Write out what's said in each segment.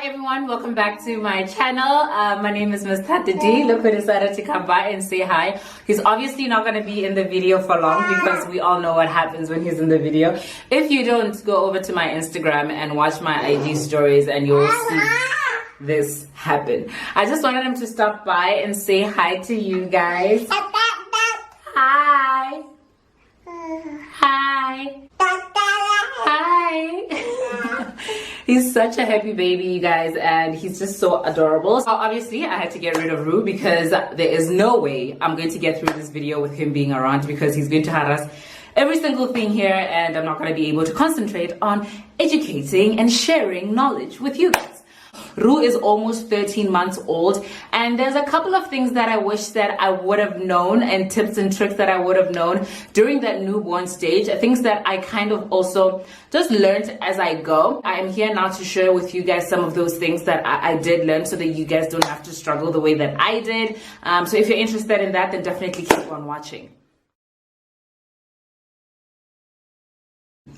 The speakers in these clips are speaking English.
everyone, welcome back to my channel. My name is Miss D. Look who decided to come by and say hi. He's obviously not going to be in the video for long because we all know what happens when he's in the video. If you don't, go over to my Instagram and watch my IG stories and you'll see this happen. I just wanted him to stop by and say hi to you guys. Hi. Hi. Hi. He's such a happy baby, you guys, and he's just so adorable. So obviously I had to get rid of Rue because there is no way I'm going to get through this video with him being around, because he's going to harass every single thing here and I'm not going to be able to concentrate on educating and sharing knowledge with you guys. Rue is almost 13 months old, and there's a couple of things that I wish that I would have known, and tips and tricks that I would have known during that newborn stage, things that I kind of also just learned as I go. I am here now to share with you guys some of those things that I did learn so that you guys don't have to struggle the way that I did. So if you're interested in that, then definitely keep on watching.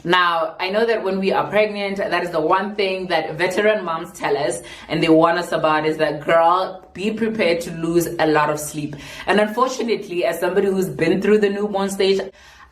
Now, I know that when we are pregnant, that is the one thing that veteran moms tell us and they warn us about, is that, girl, be prepared to lose a lot of sleep. And unfortunately, as somebody who's been through the newborn stage,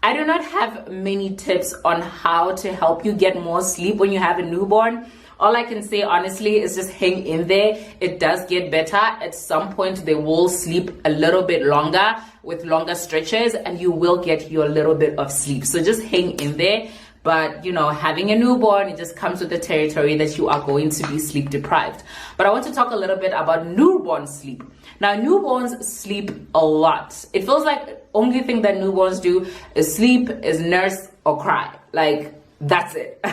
I do not have many tips on how to help you get more sleep when you have a newborn. All I can say honestly is just hang in there. It does get better. At some point they will sleep a little bit longer with longer stretches and you will get your little bit of sleep. So just hang in there. But, you know, having a newborn, it just comes with the territory that you are going to be sleep deprived. But I want to talk a little bit about newborn sleep. Now, newborns sleep a lot. It feels like the only thing that newborns do is sleep, is nurse, or cry. Like, that's it.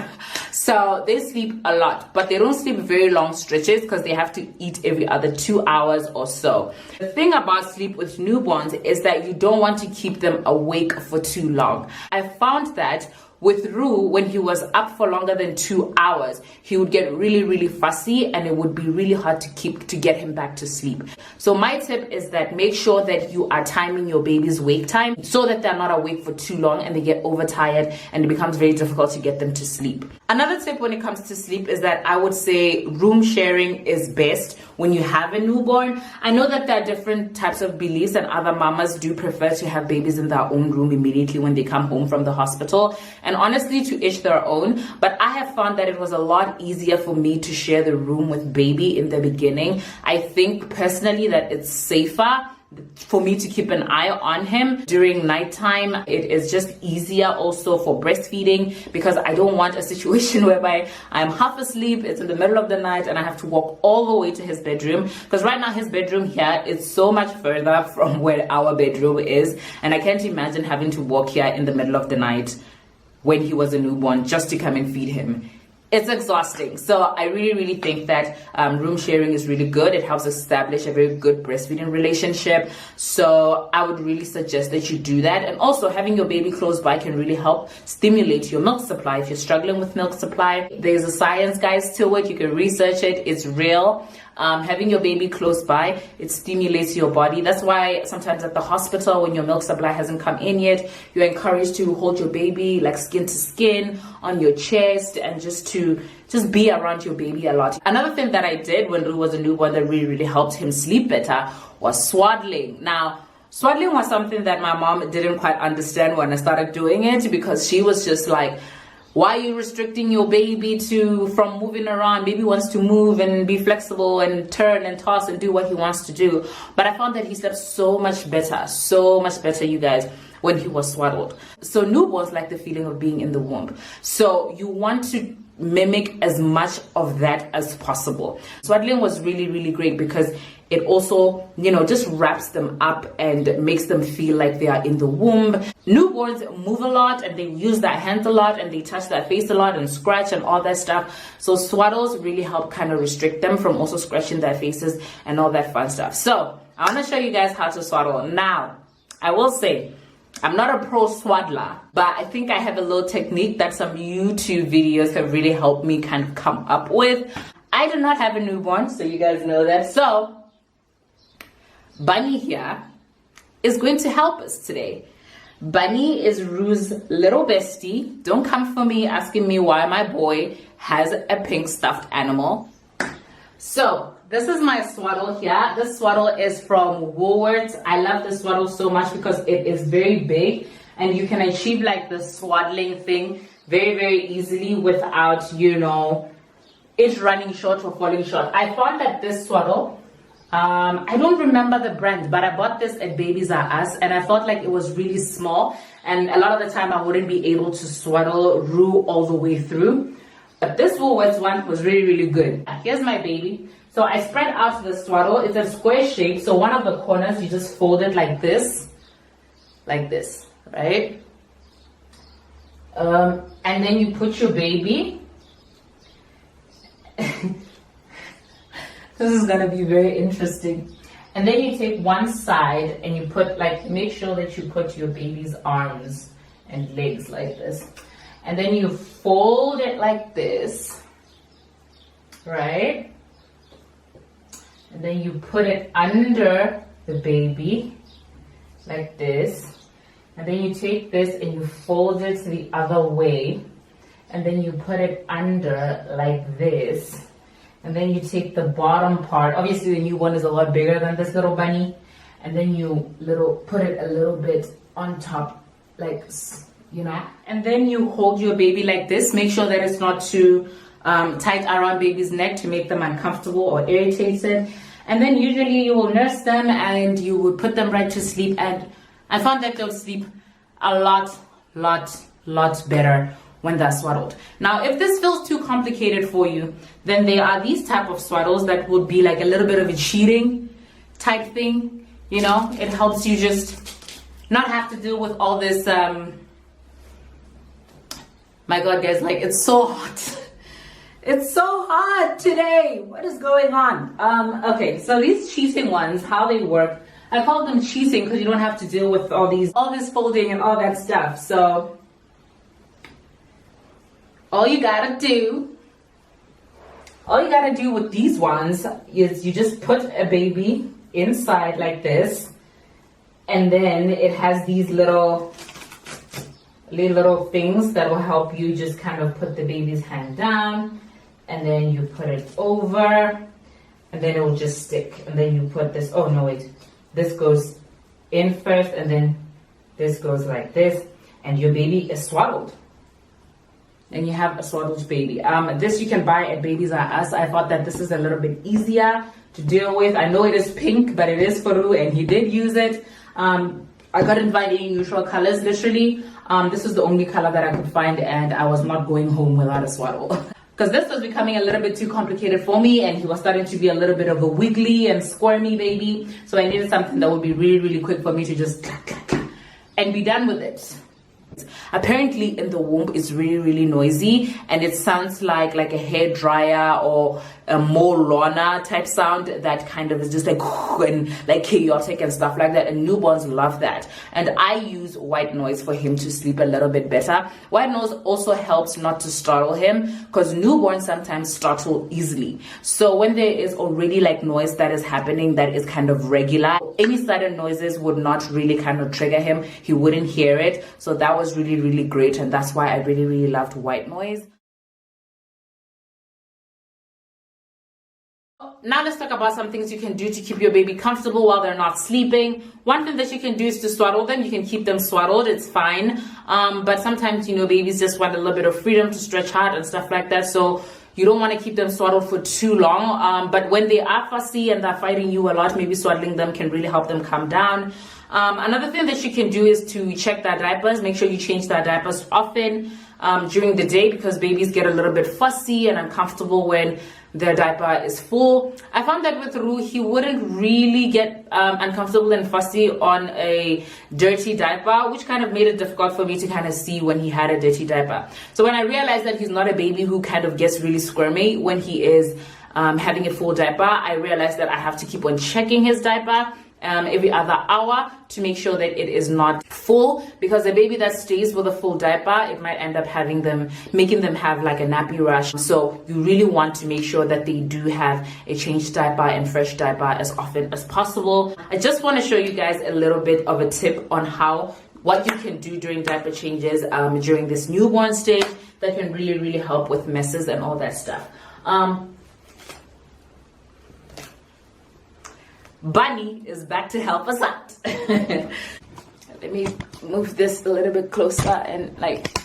So they sleep a lot, but they don't sleep very long stretches because they have to eat every other 2 hours or so. The thing about sleep with newborns is that you don't want to keep them awake for too long. I found that with Rue, when he was up for longer than 2 hours, he would get really fussy and it would be really hard to get him back to sleep. So my tip is that make sure that you are timing your baby's wake time so that they're not awake for too long and they get overtired and it becomes very difficult to get them to sleep. Another tip when it comes to sleep is that I would say room sharing is best when you have a newborn. I know that there are different types of beliefs and other mamas do prefer to have babies in their own room immediately when they come home from the hospital. And honestly, to each their own, but I have found that it was a lot easier for me to share the room with baby in the beginning. I think personally that it's safer for me to keep an eye on him during nighttime. It is just easier also for breastfeeding because I don't want a situation whereby I'm half asleep, it's in the middle of the night and I have to walk all the way to his bedroom, because right now his bedroom here is so much further from where our bedroom is, and I can't imagine having to walk here in the middle of the night when he was a newborn just to come and feed him. It's exhausting. So I really think that room sharing is really good. It helps establish a very good breastfeeding relationship. So I would really suggest that you do that. And also having your baby close by can really help stimulate your milk supply. If you're struggling with milk supply, there's a science, guys, to it. You can research it. It's real. Having your baby close by, it stimulates your body. That's why sometimes at the hospital, when your milk supply hasn't come in yet, you're encouraged to hold your baby like skin to skin on your chest and just be around your baby a lot. Another thing that I did when Rue was a newborn that really helped him sleep better was swaddling. Now, swaddling was something that my mom didn't quite understand when I started doing it, because she was just like, why are you restricting your baby from moving around? Baby wants to move and be flexible and turn and toss and do what he wants to do. But I found that he slept so much better, you guys, when he was swaddled. So newborns like the feeling of being in the womb. So you want to mimic as much of that as possible. Swaddling was really great because it also, you know, just wraps them up and makes them feel like they are in the womb. Newborns move a lot and they use their hands a lot and they touch their face a lot and scratch and all that stuff. So swaddles really help kind of restrict them from also scratching their faces and all that fun stuff. So I want to show you guys how to swaddle. Now, I will say, I'm not a pro swaddler, but I think I have a little technique that some YouTube videos have really helped me kind of come up with. I do not have a newborn, so you guys know that. So Bunny here is going to help us today. Bunny is Rue's little bestie. Don't come for me asking me why my boy has a pink stuffed animal. So this is my swaddle here. This swaddle is from Woolworths. I love this swaddle so much because it is very big and you can achieve like the swaddling thing very, very easily without, you know, it running short or falling short. I found that this swaddle, I don't remember the brand, but I bought this at Babies R Us and I felt like it was really small and a lot of the time I wouldn't be able to swaddle Rue all the way through. But this Woolworths one was really, really good. Here's my baby. So I spread out the swaddle. It's a square shape. So one of the corners, you just fold it like this, right? And then you put your baby. This is gonna be very interesting. And then you take one side and you put make sure that you put your baby's arms and legs like this. And then you fold it like this, right? And then you put it under the baby, like this. And then you take this and you fold it the other way. And then you put it under like this. And then you take the bottom part. Obviously the new one is a lot bigger than this little bunny. And then you put it a little bit on top, like, you know, and then you hold your baby like this. Make sure that it's not too tight around baby's neck to make them uncomfortable or irritated. And then usually you will nurse them and you would put them right to sleep. And I found that they'll sleep a lot better when they're swaddled. Now, if this feels too complicated for you, then there are these type of swaddles that would be like a little bit of a cheating type thing. You know, it helps you just not have to deal with all this my God, guys, like, it's so hot. It's so hot today. What is going on? Okay, so these cheating ones, how they work, I call them cheating because you don't have to deal with all this folding and all that stuff. So all you gotta do with these ones is you just put a baby inside like this, and then it has these little things that will help you just kind of put the baby's hand down, and then you put it over, and then it will just stick. And then you put this, oh no wait, this goes in first, and then this goes like this, and your baby is swaddled. And you have a swaddled baby. This you can buy at Babies R Us. I thought that this is a little bit easier to deal with. I know it is pink, but it is for Rue, and he did use it. I couldn't find any neutral colors, literally. This was the only color that I could find, and I was not going home without a swaddle. Because this was becoming a little bit too complicated for me, and he was starting to be a little bit of a wiggly and squirmy baby. So I needed something that would be really, really quick for me to just clack, clack, clack, and be done with it. Apparently in the womb it's really, really noisy, and it sounds like a hair dryer or a more Lorna type sound that kind of is just like and like chaotic and stuff like that, and newborns love that. And I use white noise for him to sleep a little bit better. White noise also helps not to startle him, because newborns sometimes startle easily. So when there is already like noise that is happening that is kind of regular, any sudden noises would not really kind of trigger him. He wouldn't hear it. So that was really, really great, and that's why I really, really loved white noise. Now let's talk about some things you can do to keep your baby comfortable while they're not sleeping. One thing that you can do is to swaddle them. You can keep them swaddled, it's fine. But sometimes, you know, babies just want a little bit of freedom to stretch out and stuff like that. So you don't want to keep them swaddled for too long. But when they are fussy and they're fighting you a lot, maybe swaddling them can really help them calm down. Another thing that you can do is to check their diapers. Make sure you change their diapers often during the day, because babies get a little bit fussy and uncomfortable when their diaper is full. I found that with Rue, he wouldn't really get uncomfortable and fussy on a dirty diaper, which kind of made it difficult for me to kind of see when he had a dirty diaper. So when I realized that he's not a baby who kind of gets really squirmy when he is having a full diaper, I realized that I have to keep on checking his diaper every other hour to make sure that it is not full, because a baby that stays with a full diaper, it might end up making them have like a nappy rash. So you really want to make sure that they do have a changed diaper and fresh diaper as often as possible. I just want to show you guys a little bit of a tip on what you can do during diaper changes during this newborn stage that can really, really help with messes and all that stuff. Bunny is back to help us out. Let me move this a little bit closer and like.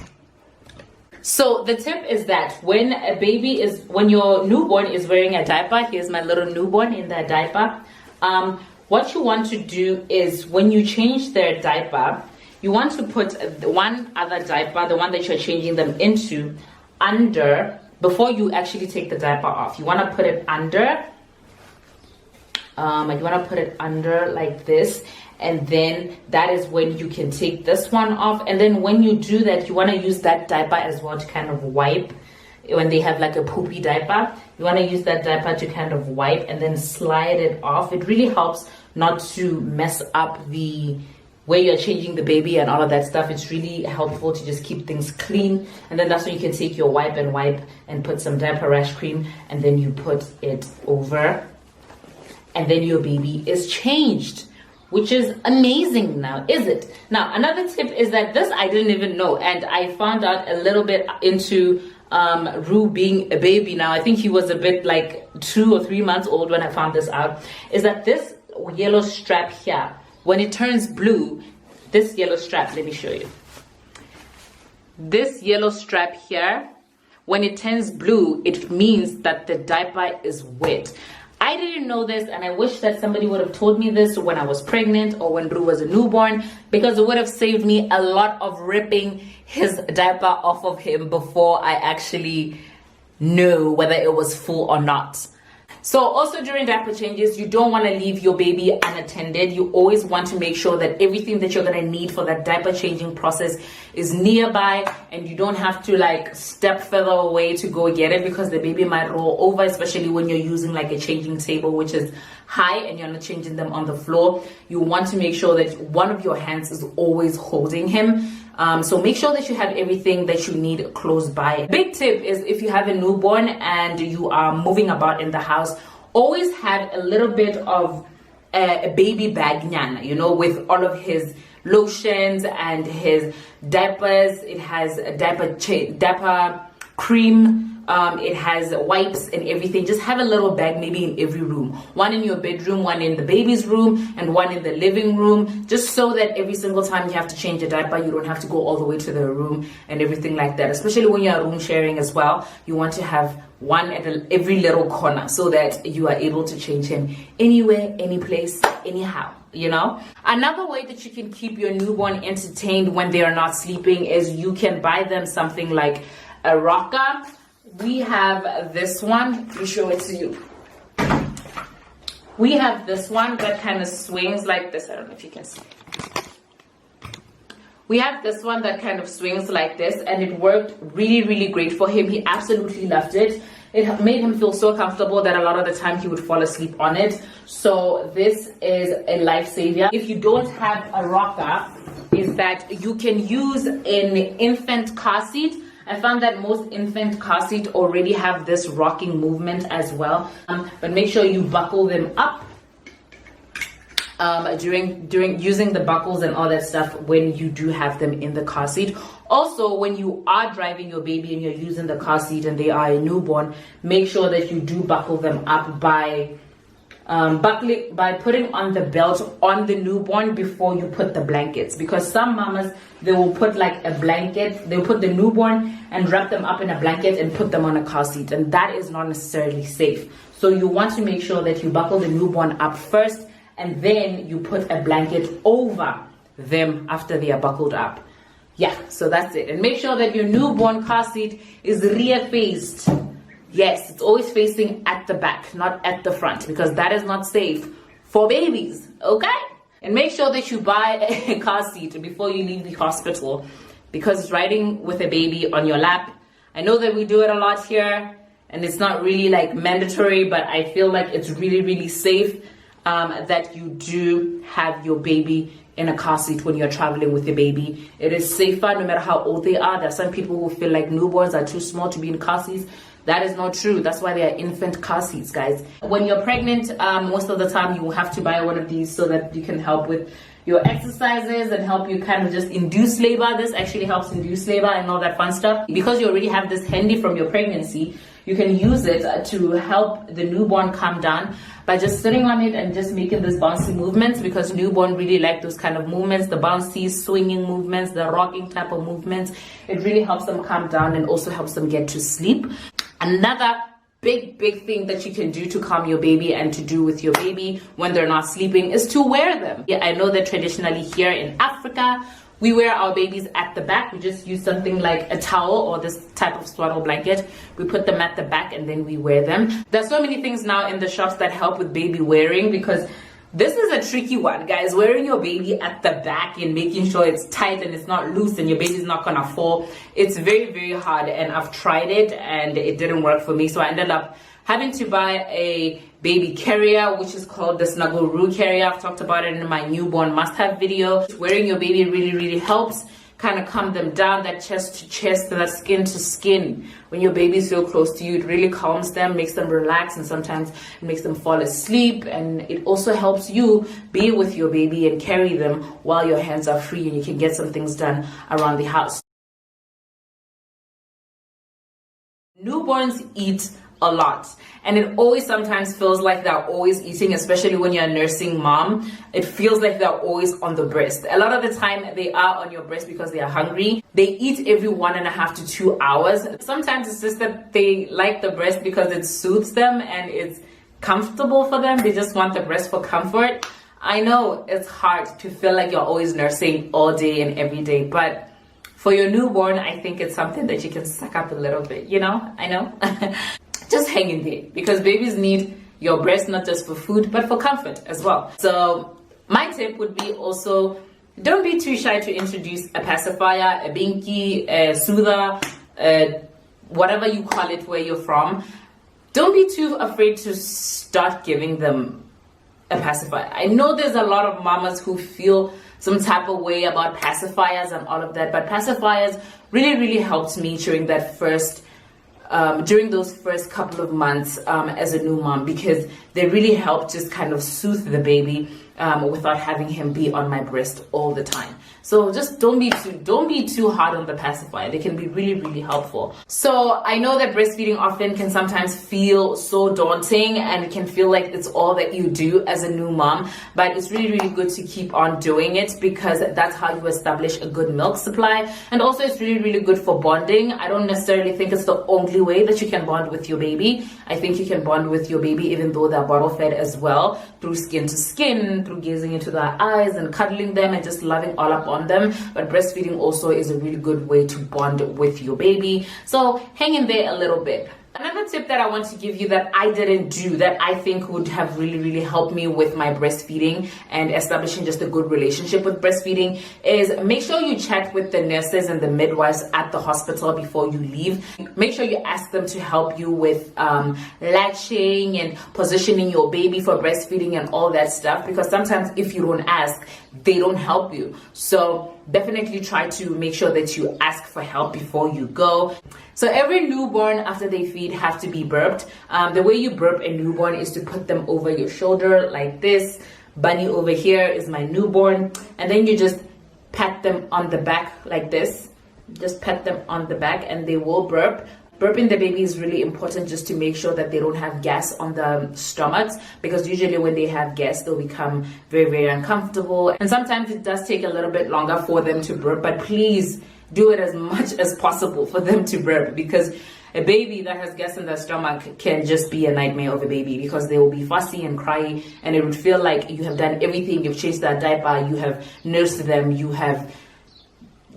So the tip is that when your newborn is wearing a diaper, here's my little newborn in that diaper. What you want to do is when you change their diaper, you want to put one other diaper, the one that you're changing them into, under before you actually take the diaper off. You want to put it under. You want to put it under like this, and then that is when you can take this one off. And then when you do that, you want to use that diaper as well to kind of wipe. When they have like a poopy diaper, you want to use that diaper to kind of wipe and then slide it off. It really helps not to mess up the way you're changing the baby and all of that stuff. It's really helpful to just keep things clean. And then that's when you can take your wipe and put some diaper rash cream, and then you put it over, and then your baby is changed, which is amazing now, is it? Now, another tip is that this I didn't even know, and I found out a little bit into Rue being a baby now. I think he was a bit like 2 or 3 months old when I found this out, is that this yellow strap here, when it turns blue, this yellow strap, let me show you. This yellow strap here, when it turns blue, it means that the diaper is wet. I didn't know this, and I wish that somebody would have told me this when I was pregnant or when Rue was a newborn, because it would have saved me a lot of ripping his diaper off of him before I actually knew whether it was full or not. So also during diaper changes, you don't want to leave your baby unattended. You always want to make sure that everything that you're going to need for that diaper changing process is nearby, and you don't have to like step further away to go get it, because the baby might roll over, especially when you're using like a changing table which is high and you're not changing them on the floor. You want to make sure that one of your hands is always holding him. So make sure that you have everything that you need close by. Big tip is, if you have a newborn and you are moving about in the house, always have a little bit of a baby bag, you know, with all of his lotions and his diapers. It has a diaper cream. It has wipes and everything. Just have a little bag maybe in every room. One in your bedroom, one in the baby's room, and one in the living room. Just so that every single time you have to change a diaper, you don't have to go all the way to the room and everything like that. Especially when you're room sharing as well. You want to have one at every little corner so that you are able to change him anywhere, any place, anyhow. You know, another way that you can keep your newborn entertained when they are not sleeping is you can buy them something like a rocker. We have this one. Let me show it to you. We have this one that kind of swings like this. I don't know if you can see. We have this one that kind of swings like this, and it worked really, really great for him. He absolutely loved it. It made him feel so comfortable that a lot of the time he would fall asleep on it. So this is a lifesaver. If you don't have a rocker, is that you can use an infant car seat. I found that most infant car seats already have this rocking movement as well. But make sure you buckle them up during using the buckles and all that stuff when you do have them in the car seat. Also, when you are driving your baby and you're using the car seat and they are a newborn, make sure that you do buckle them up by putting on the belt on the newborn before you put the blankets, because some mamas, they will put like a blanket, they'll put the newborn and wrap them up in a blanket and put them on a car seat, and that is not necessarily safe. So you want to make sure that you buckle the newborn up first, and then you put a blanket over them after they are buckled up. Yeah, so that's it. And make sure that your newborn car seat is rear faced. Yes, it's always facing at the back, not at the front, because that is not safe for babies, okay? And make sure that you buy a car seat before you leave the hospital, because riding with a baby on your lap, I know that we do it a lot here, and it's not really like mandatory, but I feel like it's really, really safe that you do have your baby in a car seat when you're traveling with your baby. It is safer no matter how old they are. There are some people who feel like newborns are too small to be in car seats. That is not true. That's why they are infant car seats, guys. When you're pregnant, most of the time you will have to buy one of these so that you can help with your exercises and help you kind of just induce labor. This actually helps induce labor and all that fun stuff. Because you already have this handy from your pregnancy, you can use it to help the newborn calm down by just sitting on it and just making these bouncy movements, because newborn really like those kind of movements, the bouncy swinging movements, the rocking type of movements. It really helps them calm down and also helps them get to sleep. Another big thing that you can do to calm your baby and to do with your baby when they're not sleeping is to wear them. Yeah, I know that traditionally here in Africa, we wear our babies at the back. We just use something like a towel or this type of swaddle blanket. We put them at the back and then we wear them. There's so many things now in the shops that help with baby wearing, because this is a tricky one, guys. Wearing your baby at the back and making sure it's tight and it's not loose and your baby's not gonna fall. It's very hard, and I've tried it and it didn't work for me. So I ended up having to buy a baby carrier, which is called the Snuggle carrier. I've talked about it in my newborn must-have video. Wearing your baby really helps kind of calm them down, that chest to chest, that skin to skin. When your baby's so close to you, it really calms them, makes them relax, and sometimes it makes them fall asleep. And it also helps you be with your baby and carry them while your hands are free and you can get some things done around the house. Newborns eat a lot, and it always sometimes feels like they're always eating, especially when you're a nursing mom. It feels like they're always on the breast. A lot of the time they are on your breast because they are hungry. They eat every 1.5 to 2 hours. Sometimes it's just that they like the breast because it soothes them and it's comfortable for them. They just want the breast for comfort. I know it's hard to feel like you're always nursing all day and every day, but for your newborn, I think it's something that you can suck up a little bit, you know? I know. Just hang in there, because babies need your breast not just for food but for comfort as well. So my tip would be also, don't be too shy to introduce a pacifier, a binky, a soother, whatever you call it where you're from. Don't be too afraid to start giving them a pacifier. I know there's a lot of mamas who feel some type of way about pacifiers and all of that, but pacifiers really helped me during that during those first couple of months as a new mom, because they really help just kind of soothe the baby without having him be on my breast all the time. So just don't be too hard on the pacifier. They can be really helpful. So I know that breastfeeding often can sometimes feel so daunting, and it can feel like it's all that you do as a new mom, but it's really good to keep on doing it, because that's how you establish a good milk supply. And also it's really good for bonding. I don't necessarily think it's the only way that you can bond with your baby. I think you can bond with your baby even though they're bottle fed as well, through skin to skin, through gazing into their eyes and cuddling them and just loving all up on them. But breastfeeding also is a really good way to bond with your baby. So hang in there a little bit. Another tip that I want to give you that I didn't do, that I think would have really helped me with my breastfeeding and establishing just a good relationship with breastfeeding, is make sure you chat with the nurses and the midwives at the hospital before you leave. Make sure you ask them to help you with latching and positioning your baby for breastfeeding and all that stuff, because sometimes if you don't ask, they don't help you. So definitely try to make sure that you ask for help before you go. So every newborn, after they feed, have to be burped. The way you burp a newborn is to put them over your shoulder like this. Bunny over here is my newborn. And then you just pat them on the back like this. Just pat them on the back and they will burp. Burping the baby is really important, just to make sure that they don't have gas on the stomachs, because usually when they have gas, they'll become very uncomfortable. And sometimes it does take a little bit longer for them to burp, but please do it as much as possible for them to burp, because a baby that has gas in their stomach can just be a nightmare of a baby, because they will be fussy and crying, and it would feel like you have done everything. You've changed their diaper, you have nursed them, you have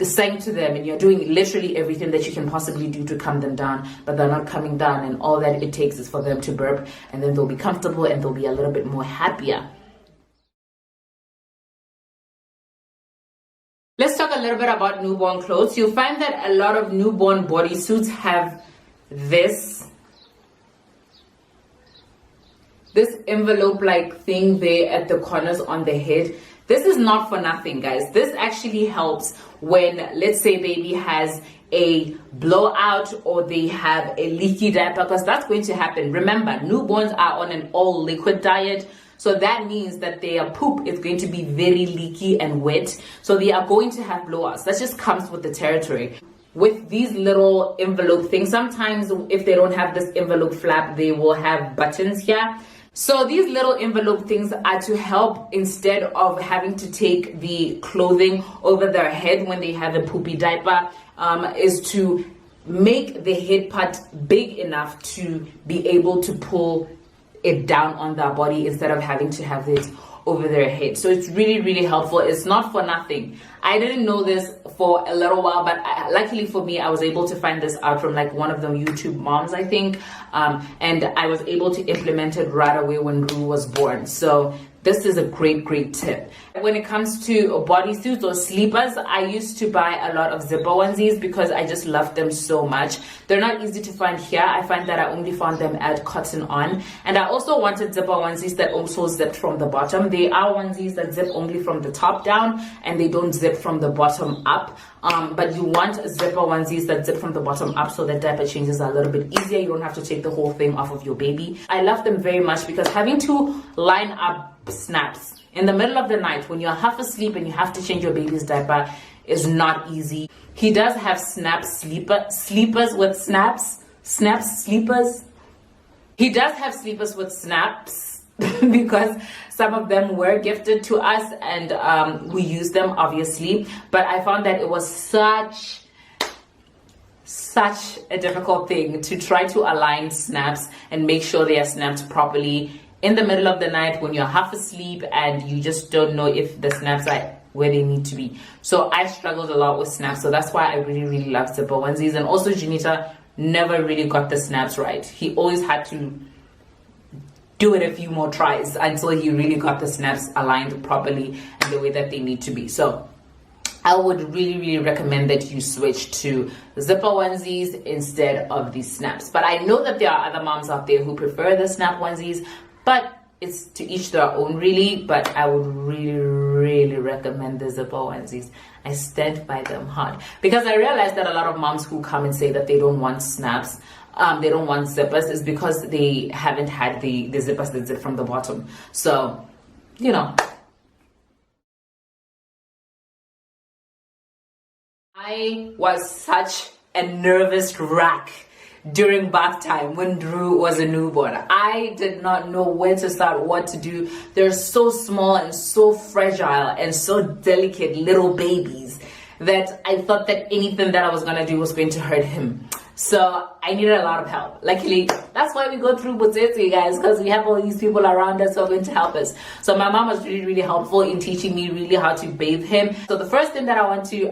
sang to them, and you're doing literally everything that you can possibly do to calm them down, but they're not coming down, and all that it takes is for them to burp, and then they'll be comfortable and they'll be a little bit more happier. Let's talk a little bit about newborn clothes. You'll find that a lot of newborn bodysuits have this envelope like thing there at the corners on the head. This is not for nothing, guys. This actually helps when, let's say, baby has a blowout or they have a leaky diaper, because that's going to happen. Remember, newborns are on an all liquid diet, so that means that their poop is going to be very leaky and wet, so they are going to have blowouts. That just comes with the territory. with these little envelope things. Sometimes if they don't have this envelope flap, they will have buttons here. So these little envelope things are to help, instead of having to take the clothing over their head when they have a poopy diaper, is to make the head part big enough to be able to pull it down on their body instead of having to have it over their head. So it's really, really helpful. It's not for nothing. I didn't know this for a little while, but luckily for me, I was able to find this out from like one of the YouTube moms, I think, and I was able to implement it right away when Rue was born. So this is a great tip. When it comes to bodysuits or sleepers, I used to buy a lot of zipper onesies because I just loved them so much. They're not easy to find here. I find that I only found them at Cotton On. And I also wanted zipper onesies that also zip from the bottom. They are onesies that zip only from the top down and they don't zip from the bottom up. But you want zipper onesies that zip from the bottom up so that diaper changes are a little bit easier. You don't have to take the whole thing off of your baby. I love them very much because having to line up snaps in the middle of the night when you're half asleep and you have to change your baby's diaper is not easy. He does have sleepers with snaps. Sleepers. He does have sleepers with snaps because some of them were gifted to us and we use them obviously, but I found that it was such a difficult thing to try to align snaps and make sure they are snapped properly in the middle of the night when you're half asleep and you just don't know if the snaps are where they need to be. So I struggled a lot with snaps, so that's why I really love zipper onesies. And also Janita never really got the snaps right. He always had to do it a few more tries until he really got the snaps aligned properly and the way that they need to be. So I would really recommend that you switch to zipper onesies instead of these snaps. But I know that there are other moms out there who prefer the snap onesies, but it's to each their own really. But I would really recommend the zipper onesies. I stand by them hard because I realized that a lot of moms who come and say that they don't want snaps, they don't want zippers, is because they haven't had the zippers that zip from the bottom. So, you know. I was such a nervous wreck during bath time when Drew was a newborn. I did not know where to start, what to do. They're so small and so fragile and so delicate little babies that I thought that anything that I was gonna do was going to hurt him. So I needed a lot of help. Luckily, that's why we go through Butsetsi, guys, because we have all these people around us who are going to help us. So my mom was really helpful in teaching me really how to bathe him. So the first thing that I want to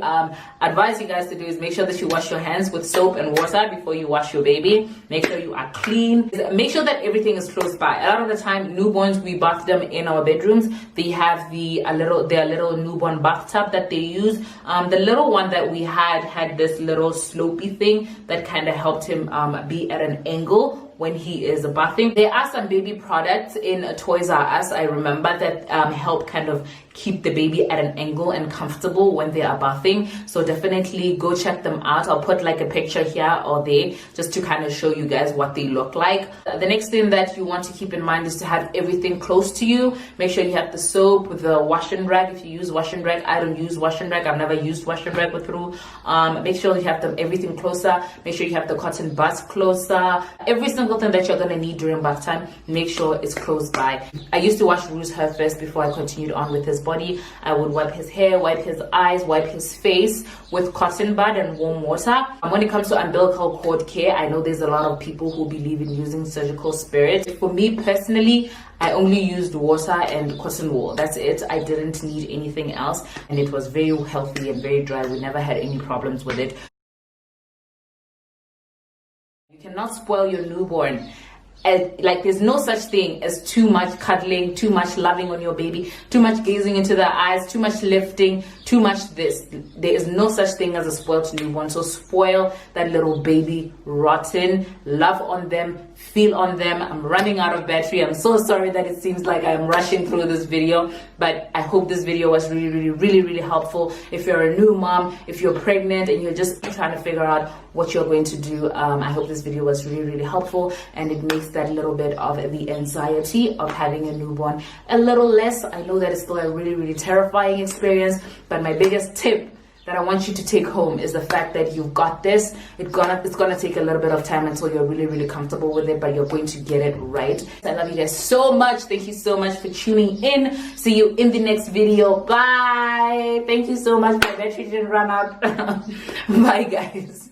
advise you guys to do is make sure that you wash your hands with soap and water before you wash your baby. Make sure you are clean. Make sure that everything is close by. A lot of the time, newborns, we bath them in our bedrooms. They have their little newborn bathtub that they use. The little one that we had this little slopey thing that kind of helped him be at an angle when he is bathing. There are some baby products in Toys R Us, I remember, that help kind of keep the baby at an angle and comfortable when they are bathing. So definitely go check them out. I'll put like a picture here or there just to kind of show you guys what they look like. The next thing that you want to keep in mind is to have everything close to you. Make sure you have the soap with the wash and rag. If you use wash and rag, I don't use wash and rag. I've never used wash and rag with Rue. Make sure you have everything closer. Make sure you have the cotton buds closer. Every single thing that you're going to need during bath time, make sure it's close by. I used to wash Rue's hair first before I continued on with his body. I would wipe his hair, wipe his eyes, wipe his face with cotton bud and warm water. When it comes to umbilical cord care, I know there's a lot of people who believe in using surgical spirit. For me personally, I only used water and cotton wool. That's it. I didn't need anything else, and it was very healthy and very dry. We never had any problems with it. You cannot spoil your newborn. Like, there's no such thing as too much cuddling, too much loving on your baby, too much gazing into their eyes, too much lifting, too much this. There is no such thing as a spoiled newborn. So spoil that little baby rotten. Love on them, feel on them. I'm running out of battery. I'm so sorry that it seems like I'm rushing through this video, but I hope this video was really helpful. If you're a new mom, if you're pregnant and you're just trying to figure out what you're going to do, I hope this video was really helpful, and it makes that little bit of the anxiety of having a newborn a little less. I know that it's still a really terrifying experience, but my biggest tip that I want you to take home is the fact that you've got this. It's gonna take a little bit of time until you're really, really comfortable with it, but you're going to get it right. I love you guys so much. Thank you so much for tuning in. See you in the next video. Bye. Thank you so much. My battery didn't run out. Bye, guys.